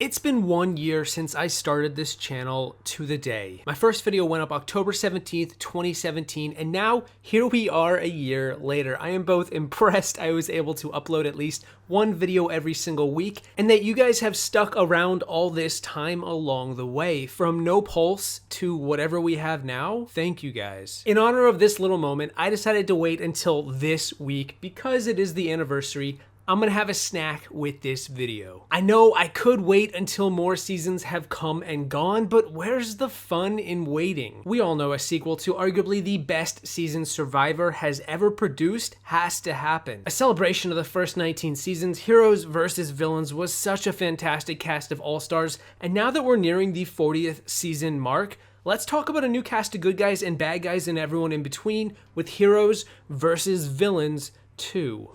It's been 1 year since I started this channel to the day. My first video went up October 17th, 2017, and now here we are a year later. I am both impressed I was able to upload at least one video every single week, and that you guys have stuck around all this time along the way, from no pulse to whatever we have now. Thank you guys. In honor of this little moment, I decided to wait until this week because it is the anniversary. I'm gonna have a snack with this video. I know I could wait until more seasons have come and gone, but where's the fun in waiting? We all know a sequel to arguably the best season Survivor has ever produced has to happen. A celebration of the first 19 seasons, Heroes versus Villains was such a fantastic cast of all-stars, and now that we're nearing the 40th season mark, let's talk about a new cast of good guys and bad guys and everyone in between with Heroes versus Villains 2.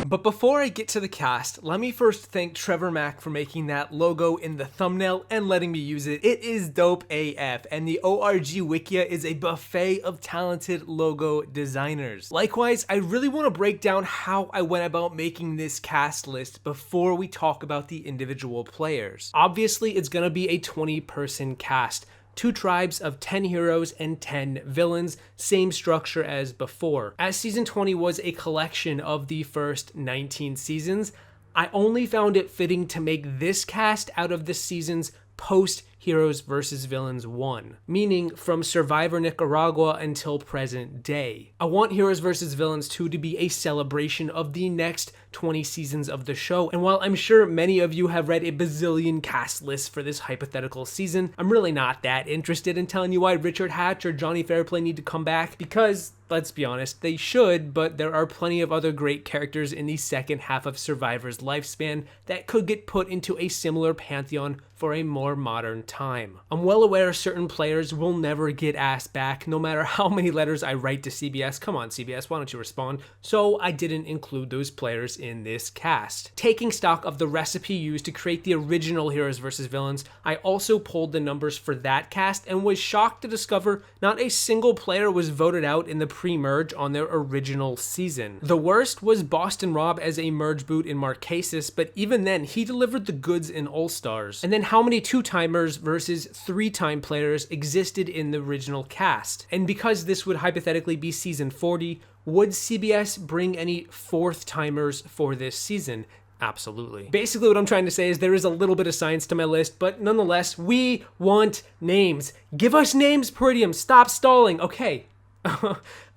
But before I get to the cast, let me first thank Trevor Mack for making that logo in the thumbnail and letting me use it. It is dope AF, and the ORG Wikia is a buffet of talented logo designers. Likewise, I really want to break down how I went about making this cast list before we talk about the individual players. Obviously, it's gonna be a 20-person cast. 2 tribes of 10 heroes and 10 villains, same structure as before. As season 20 was a collection of the first 19 seasons, I only found it fitting to make this cast out of the season's post Heroes vs. Villains 1, meaning from Survivor Nicaragua until present day. I want Heroes vs. Villains 2 to be a celebration of the next 20 seasons of the show, and while I'm sure many of you have read a bazillion cast lists for this hypothetical season, I'm really not that interested in telling you why Richard Hatch or Johnny Fairplay need to come back, because let's be honest, they should, but there are plenty of other great characters in the second half of Survivor's lifespan that could get put into a similar pantheon for a more modern time. I'm well aware certain players will never get asked back, no matter how many letters I write to CBS. Come on, CBS, why don't you respond? So I didn't include those players in this cast. Taking stock of the recipe used to create the original Heroes vs. Villains, I also pulled the numbers for that cast and was shocked to discover not a single player was voted out in the pre-merge on their original season. The worst was Boston Rob as a merge boot in Marquesas, but even then, he delivered the goods in All-Stars. And then how many 2-timers versus 3-time players existed in the original cast? And because this would hypothetically be season 40, would CBS bring any 4th-timers for this season? Absolutely. Basically, what I'm trying to say is there is a little bit of science to my list, but nonetheless, we want names. Give us names, Peridiam. Stop stalling. Okay.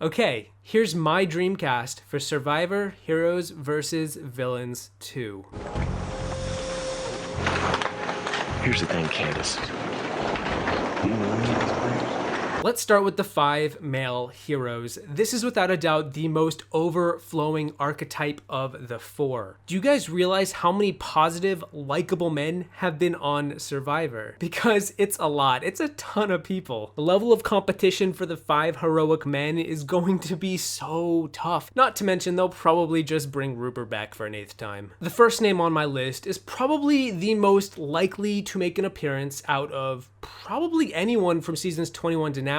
Okay, here's my dream cast for Survivor Heroes vs. Villains 2. Here's the thing, Candace. Do you know any of these players? Let's start with the 5 male heroes. This is without a doubt the most overflowing archetype of the 4. Do you guys realize how many positive, likable men have been on Survivor? Because it's a lot. It's a ton of people. The level of competition for the 5 heroic men is going to be so tough. Not to mention they'll probably just bring Rupert back for an 8th time. The first name on my list is probably the most likely to make an appearance out of probably anyone from seasons 21 to now.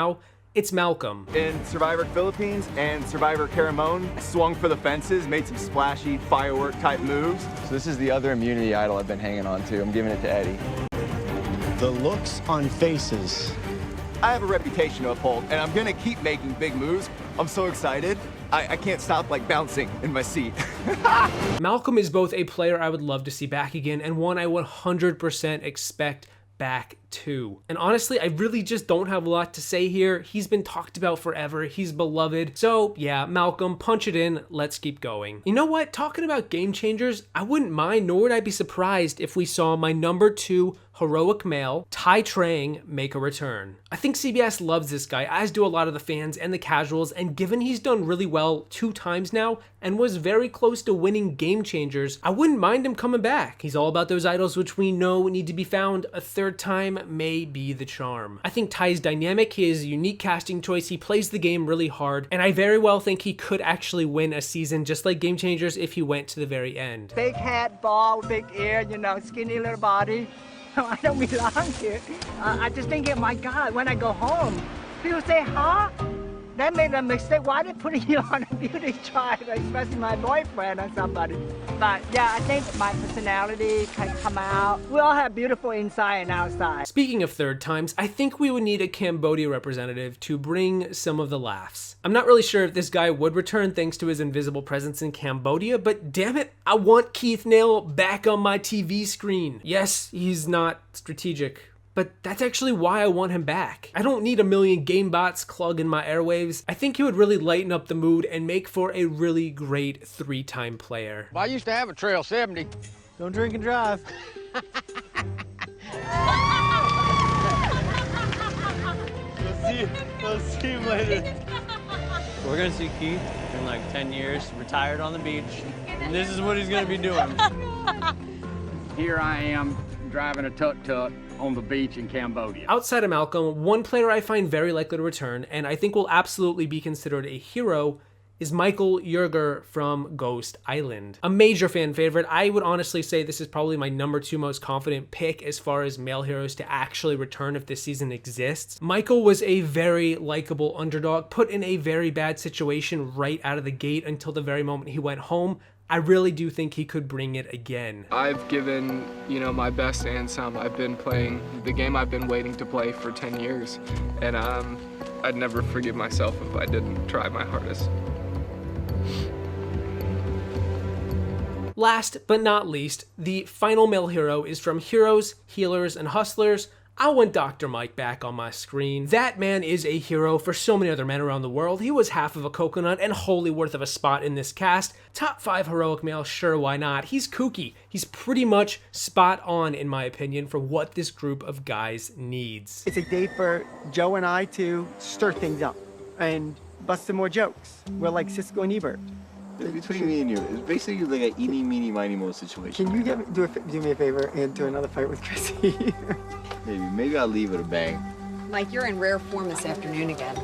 It's Malcolm. In Survivor Philippines and Survivor Caramon, swung for the fences, made some splashy firework type moves. So this is the other immunity idol I've been hanging on to. I'm giving it to Eddie. The looks on faces. I have a reputation to uphold, and I'm gonna keep making big moves. I'm so excited. I can't stop like bouncing in my seat. Malcolm is both a player I would love to see back again and one I 100% expect back too. And honestly, I really just don't have a lot to say here. He's been talked about forever. He's beloved. So yeah, Malcolm, punch it in. Let's keep going. You know what? Talking about game changers, I wouldn't mind, nor would I be surprised if we saw my number 2 heroic male, Ty Trang, make a return. I think CBS loves this guy, as do a lot of the fans and the casuals, and given he's done really well 2 times now and was very close to winning Game Changers, I wouldn't mind him coming back. He's all about those idols which we know need to be found a 3rd time, that may be the charm. I think Ty's dynamic, he is a unique casting choice, he plays the game really hard, and I very well think he could actually win a season just like Game Changers if he went to the very end. Big head, bald, big ear, you know, skinny little body. I don't belong here. I just think, my God, when I go home, people say, huh? That made a mistake. Why are they putting you on a beauty trial, especially my boyfriend or somebody? But yeah, I think my personality can come out. We all have beautiful inside and outside. Speaking of third times, I think we would need a Cambodia representative to bring some of the laughs. I'm not really sure if this guy would return thanks to his invisible presence in Cambodia, but damn it, I want Keith Nail back on my TV screen. Yes, he's not strategic, but that's actually why I want him back. I don't need a million game bots clogging my airwaves. I think he would really lighten up the mood and make for a really great 3-time player. Well, I used to have a Trail 70. Don't drink and drive. We'll see you later. We're gonna see Keith in like 10 years, retired on the beach. And this is what he's gonna be doing. Here I am driving a tuk-tuk on the beach in Cambodia. Outside of Malcolm, one player I find very likely to return, and I think will absolutely be considered a hero, is Michael Yerger from Ghost Island. A major fan favorite. I would honestly say this is probably my #2 most confident pick as far as male heroes to actually return if this season exists. Michael was a very likable underdog, put in a very bad situation right out of the gate until the very moment he went home. I really do think he could bring it again. I've given, my best and some. I've been playing the game I've been waiting to play for 10 years, and I'd never forgive myself if I didn't try my hardest. Last but not least, the final male hero is from Heroes, Healers, and Hustlers. I want Dr. Mike back on my screen. That man is a hero for so many other men around the world. He was half of a coconut and wholly worth of a spot in this cast. Top 5 heroic male, sure, why not? He's kooky. He's pretty much spot on, in my opinion, for what this group of guys needs. It's a day for Joe and I to stir things up and bust some more jokes. We're like Cisco and Ebert. Between me and you, it's basically like an eeny, meeny, miny, mo situation. Can you do me a favor and do another fight with Chrissy? Maybe I'll leave it a bang. Mike, you're in rare form this afternoon again.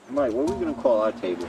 Mike, what are we gonna call our table?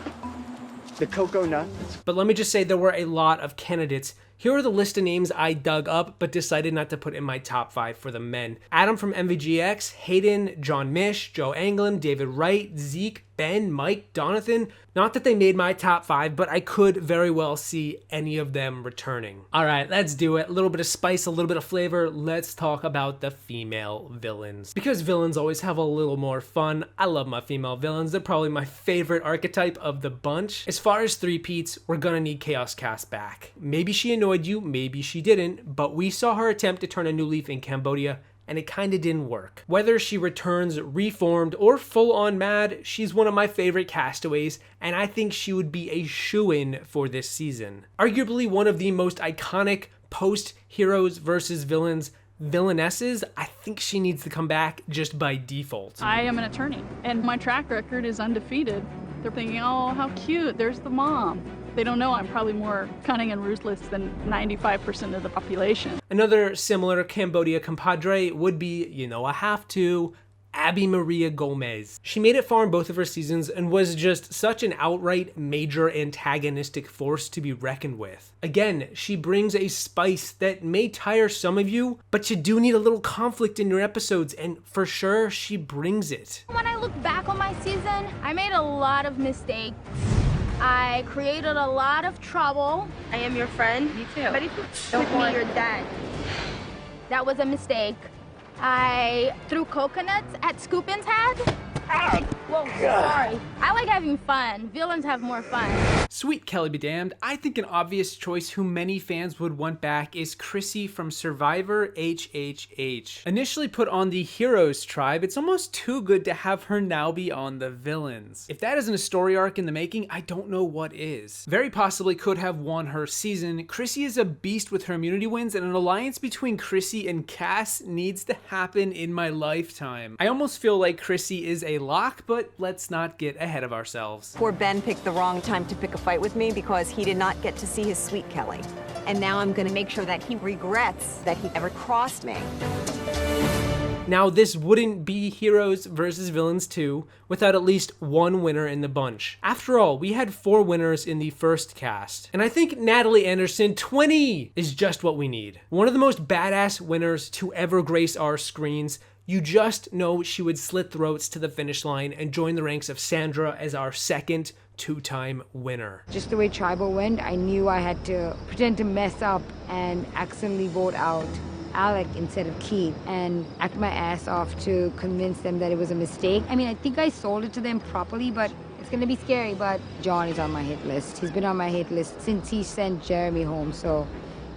The Cocoa Nut. But let me just say there were a lot of candidates. Here are the list of names I dug up but decided not to put in my top 5 for the men. Adam from MVGX, Hayden, John Mish, Joe Anglin, David Wright, Zeke, Ben, Mike, Donathan. Not that they made my top 5, but I could very well see any of them returning. All right, let's do it. A little bit of spice, a little bit of flavor. Let's talk about the female villains. Because villains always have a little more fun. I love my female villains. They're probably my favorite archetype of the bunch. As far as three-peats, we're gonna need Chaos Cass back. Maybe she annoyed you, maybe she didn't, but we saw her attempt to turn a new leaf in Cambodia, and it kinda didn't work. Whether she returns reformed or full-on mad, she's one of my favorite castaways, and I think she would be a shoo-in for this season. Arguably one of the most iconic post-heroes versus villainesses, I think she needs to come back just by default. I am an attorney, and my track record is undefeated. They're thinking, oh, how cute, there's the mom. They don't know I'm probably more cunning and ruthless than 95% of the population. Another similar Cambodia compadre would be, I have to, Abby Maria Gomez. She made it far in both of her seasons and was just such an outright major antagonistic force to be reckoned with. Again, she brings a spice that may tire some of you, but you do need a little conflict in your episodes, and for sure, she brings it. When I look back on my season, I made a lot of mistakes. I created a lot of trouble. I am your friend. Me too. But if you with me, you're dead. That was a mistake. I threw coconuts at Scoopin's head. Whoa, sorry. I like having fun. Villains have more fun. Sweet Kelly be damned. I think an obvious choice who many fans would want back is Chrissy from Survivor HHH. Initially put on the Heroes tribe, it's almost too good to have her now be on the villains. If that isn't a story arc in the making, I don't know what is. Very possibly could have won her season. Chrissy is a beast with her immunity wins, and an alliance between Chrissy and Cass needs to happen in my lifetime. I almost feel like Chrissy is a lock, but let's not get ahead of ourselves. Poor Ben picked the wrong time to pick a fight with me because he did not get to see his sweet Kelly. And now I'm gonna make sure that he regrets that he ever crossed me. Now, this wouldn't be Heroes versus Villains 2 without at least one winner in the bunch. After all, we had 4 winners in the first cast, and I think Natalie Anderson 20 is just what we need. One of the most badass winners to ever grace our screens. You just know she would slit throats to the finish line and join the ranks of Sandra as our second 2-time winner. Just the way Tribal went, I knew I had to pretend to mess up and accidentally vote out Alec instead of Keith and act my ass off to convince them that it was a mistake. I mean, I think I sold it to them properly, but it's gonna be scary. But John is on my hit list. He's been on my hit list since he sent Jeremy home, so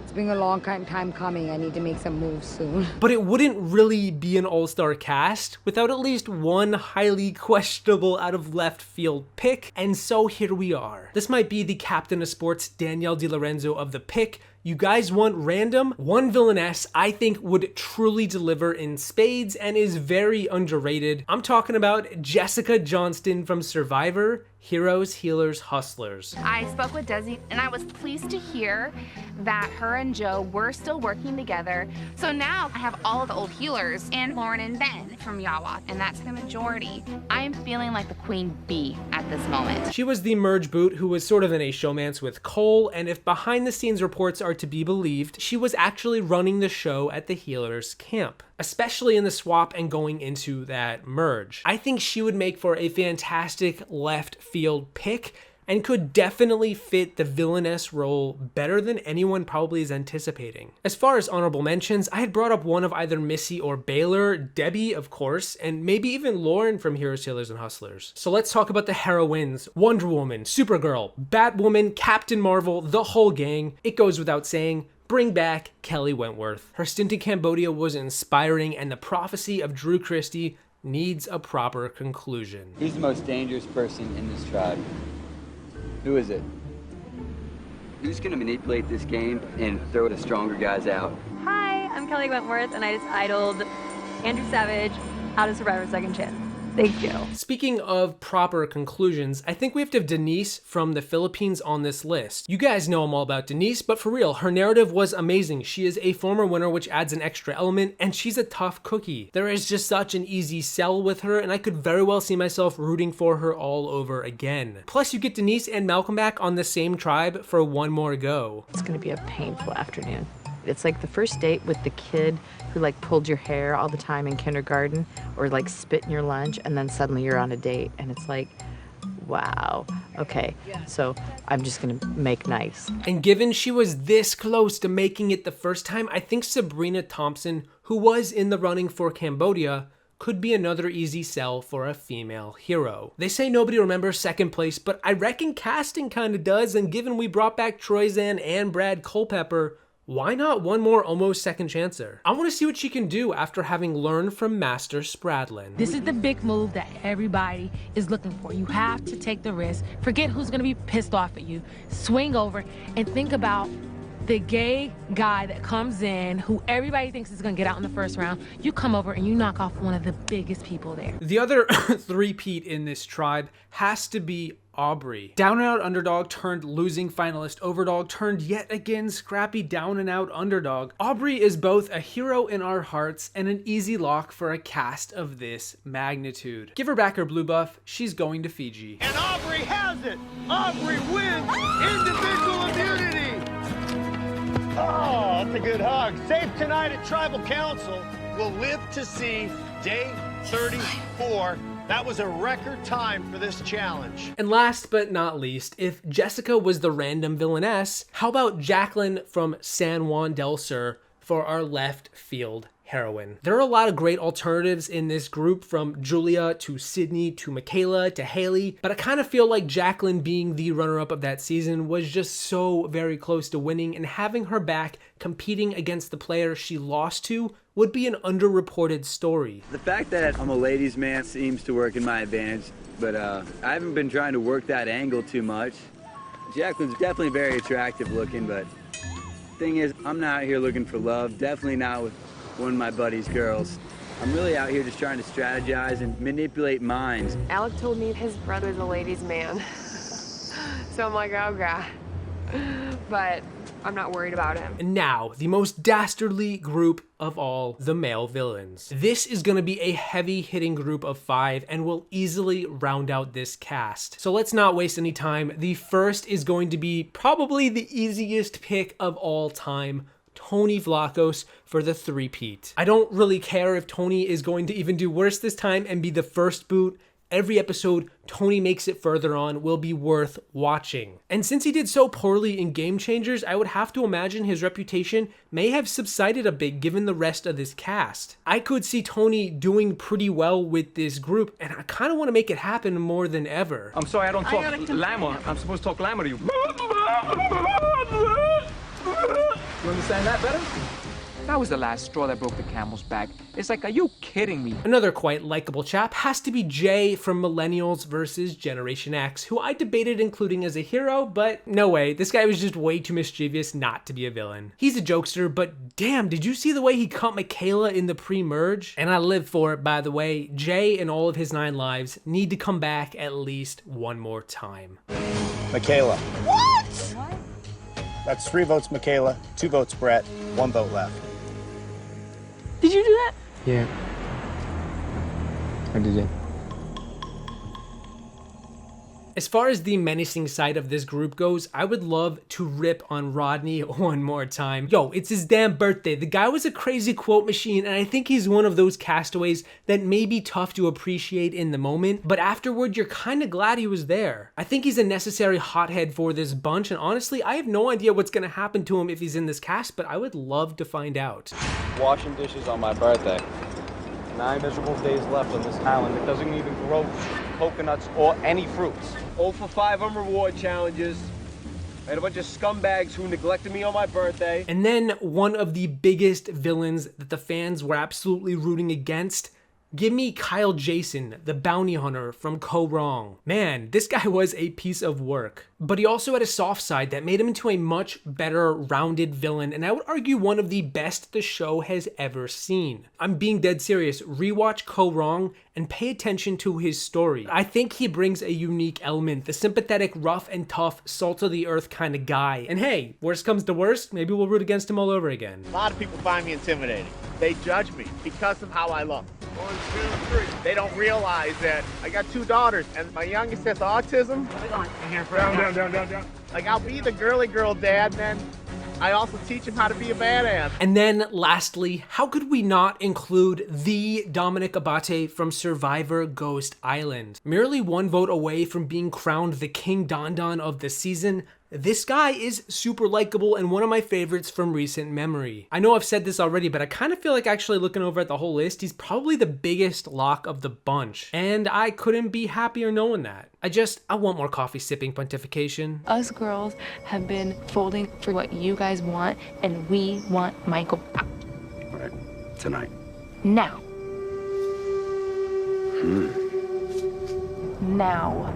it's been a long time coming. I need to make some moves soon. But it wouldn't really be an all-star cast without at least one highly questionable out of left field pick, and so here we are. This might be the captain of sports Danielle DiLorenzo of the pick. You guys want random? One villainess I think would truly deliver in spades and is very underrated. I'm talking about Jessica Johnston from Survivor, Heroes, Healers, Hustlers. I spoke with Desi and I was pleased to hear that her and Joe were still working together. So now I have all of the old healers and Lauren and Ben from Yawa, and that's the majority. I am feeling like the queen bee at this moment. She was the merge boot who was sort of in a showmance with Cole, and if behind the scenes reports are to be believed, she was actually running the show at the Healers camp, especially in the swap and going into that merge. I think she would make for a fantastic left field pick and could definitely fit the villainess role better than anyone probably is anticipating. As far as honorable mentions, I had brought up one of either Missy or Baylor, Debbie, of course, and maybe even Lauren from Heroes, Healers, and Hustlers. So let's talk about the heroines. Wonder Woman, Supergirl, Batwoman, Captain Marvel, the whole gang. It goes without saying, bring back Kelly Wentworth. Her stint in Cambodia was inspiring, and the prophecy of Drew Christie needs a proper conclusion. Who's the most dangerous person in this tribe? Who is it? Who's gonna manipulate this game and throw the stronger guys out? Hi, I'm Kelly Wentworth, and I just idled Andrew Savage out of Survivor Second Chance. Thank you. Speaking of proper conclusions, I think we have to have Denise from the Philippines on this list. You guys know I'm all about Denise, but for real, her narrative was amazing. She is a former winner, which adds an extra element, and she's a tough cookie. There is just such an easy sell with her, and I could very well see myself rooting for her all over again. Plus, you get Denise and Malcolm back on the same tribe for one more go. It's gonna be a painful afternoon. It's like the first date with the kid who like pulled your hair all the time in kindergarten or like spit in your lunch, and then suddenly you're on a date and it's like, wow, okay, so I'm just gonna make nice. And given she was this close to making it the first time, I think Sabrina Thompson, who was in the running for Cambodia, could be another easy sell for a female hero. They say nobody remembers second place, but I reckon casting kinda does, and given we brought back Troyzan and Brad Culpepper, why not one more almost second chancer? I want to see what she can do after having learned from Master Spradlin. This is the big move that everybody is looking for. You have to take the risk. Forget who's gonna be pissed off at you. Swing over and think about the gay guy that comes in who everybody thinks is gonna get out in the first round. You come over and you knock off one of the biggest people there. The other three-peat in this tribe has to be Aubrey. Down and out underdog turned losing finalist overdog turned yet again scrappy down and out underdog. Aubrey is both a hero in our hearts and an easy lock for a cast of this magnitude. Give her back her blue buff, she's going to Fiji. And Aubrey has it! Aubrey wins individual immunity! Oh, that's a good hug. Safe tonight at Tribal Council. We'll live to see day 34. That was a record time for this challenge. And last but not least, if Jessica was the random villainess, how about Jacqueline from San Juan del Sur for our left field heroine? There are a lot of great alternatives in this group, from Julia to Sydney to Michaela to Haley, but I kind of feel like Jacqueline being the runner-up of that season was just so very close to winning, and having her back competing against the player she lost to would be an underreported story. The fact that I'm a ladies' man seems to work in my advantage, but I haven't been trying to work that angle too much. Jacqueline's definitely very attractive looking, but thing is, I'm not out here looking for love, definitely not with one of my buddy's girls. I'm really out here just trying to strategize and manipulate minds. Alec told me his brother's a ladies' man. So I'm like, oh God. but I'm not worried about him. And now, the most dastardly group of all, the male villains. This is gonna be a heavy-hitting group of 5 and will easily round out this cast. So let's not waste any time. The first is going to be probably the easiest pick of all time, Tony Vlachos for the three-peat. I don't really care if Tony is going to even do worse this time and be the first boot. Every episode Tony makes it further on will be worth watching. And since he did so poorly in Game Changers, I would have to imagine his reputation may have subsided a bit given the rest of this cast. I could see Tony doing pretty well with this group, and I kind of want to make it happen more than ever. I'm sorry, I don't talk Lama. I'm supposed to talk Lama to you. You understand that better? That was the last straw that broke the camel's back. It's like, are you kidding me? Another quite likable chap has to be Jay from Millennials versus Generation X, who I debated including as a hero, but no way, this guy was just way too mischievous not to be a villain. He's a jokester, but damn, did you see the way he cut Michaela in the pre-merge? And I live for it, by the way. Jay and all of his 9 lives need to come back at least one more time. Michaela. What? That's 3 votes Michaela, 2 votes Brett, 1 vote left. Did you do that? Yeah. I did it. As far as the menacing side of this group goes, I would love to rip on Rodney one more time. Yo, it's his damn birthday. The guy was a crazy quote machine, and I think he's one of those castaways that may be tough to appreciate in the moment, but afterward, you're kind of glad he was there. I think he's a necessary hothead for this bunch, and honestly, I have no idea what's gonna happen to him if he's in this cast, but I would love to find out. Washing dishes on my birthday. 9 miserable days left on this island that doesn't even grow coconuts or any fruits. 0 for 5 on reward challenges. I had a bunch of scumbags who neglected me on my birthday. And then one of the biggest villains that the fans were absolutely rooting against. Give me Kyle Jason, the bounty hunter from Co Wrong. Man, this guy was a piece of work. But he also had a soft side that made him into a much better rounded villain, and I would argue one of the best the show has ever seen. I'm being dead serious. Rewatch Co Wrong and pay attention to his story. I think he brings a unique element, the sympathetic, rough and tough, salt of the earth kind of guy. And hey, worst comes to worst, maybe we'll root against him all over again. A lot of people find me intimidating. They judge me because of how I look. 1, 2, 3. They don't realize that I got 2 daughters, and my youngest has autism. Down. Like, I'll be the girly girl dad, then I also teach him how to be a badass. And then lastly, how could we not include the Dominic Abate from Survivor Ghost Island? Merely 1 vote away from being crowned the King Don Don of the season, this guy is super likable and one of my favorites from recent memory. I know I've said this already, but I kind of feel like actually looking over at the whole list, he's probably the biggest lock of the bunch. And I couldn't be happier knowing that. I want more coffee sipping pontification. Us girls have been folding for what you guys want, and we want Michael out. Right. Tonight. Now. Now.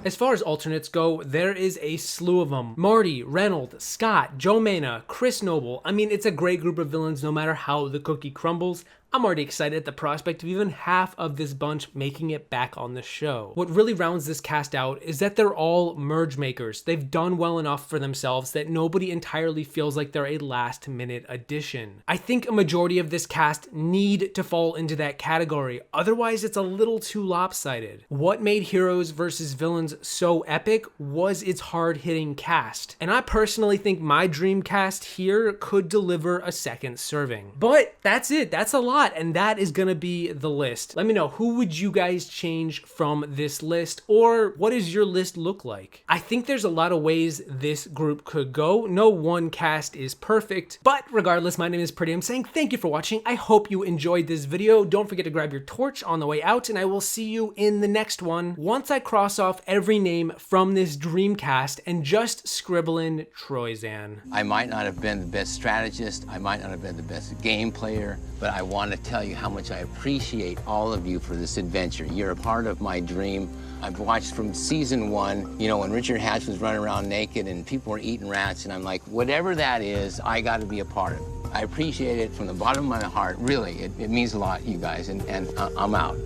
As far as alternates go, there is a slew of them. Marty, Reynolds, Scott, Joe Mena, Chris Noble. I mean, it's a great group of villains no matter how the cookie crumbles. I'm already excited at the prospect of even half of this bunch making it back on the show. What really rounds this cast out is that they're all merge makers. They've done well enough for themselves that nobody entirely feels like they're a last minute addition. I think a majority of this cast need to fall into that category, otherwise it's a little too lopsided. What made Heroes versus Villains so epic was its hard-hitting cast, and I personally think my dream cast here could deliver a second serving. But that's it, that's a lot. And that is gonna be the list. Let me know, who would you guys change from this list, or what does your list look like? I think there's a lot of ways this group could go. No one cast is perfect, but regardless, my name is Peridiam saying thank you for watching. I hope you enjoyed this video. Don't forget to grab your torch on the way out, and I will see you in the next one once I cross off every name from this dream cast and just scribble in Troyzan. I might not have been the best strategist, I might not have been the best game player, but I want to tell you how much I appreciate all of you for this adventure. You're a part of my dream. I've watched from season 1, you know, when Richard Hatch was running around naked and people were eating rats, and I'm like, whatever that is, I got to be a part of it. I appreciate it from the bottom of my heart. Really, it means a lot, you guys, and I'm out.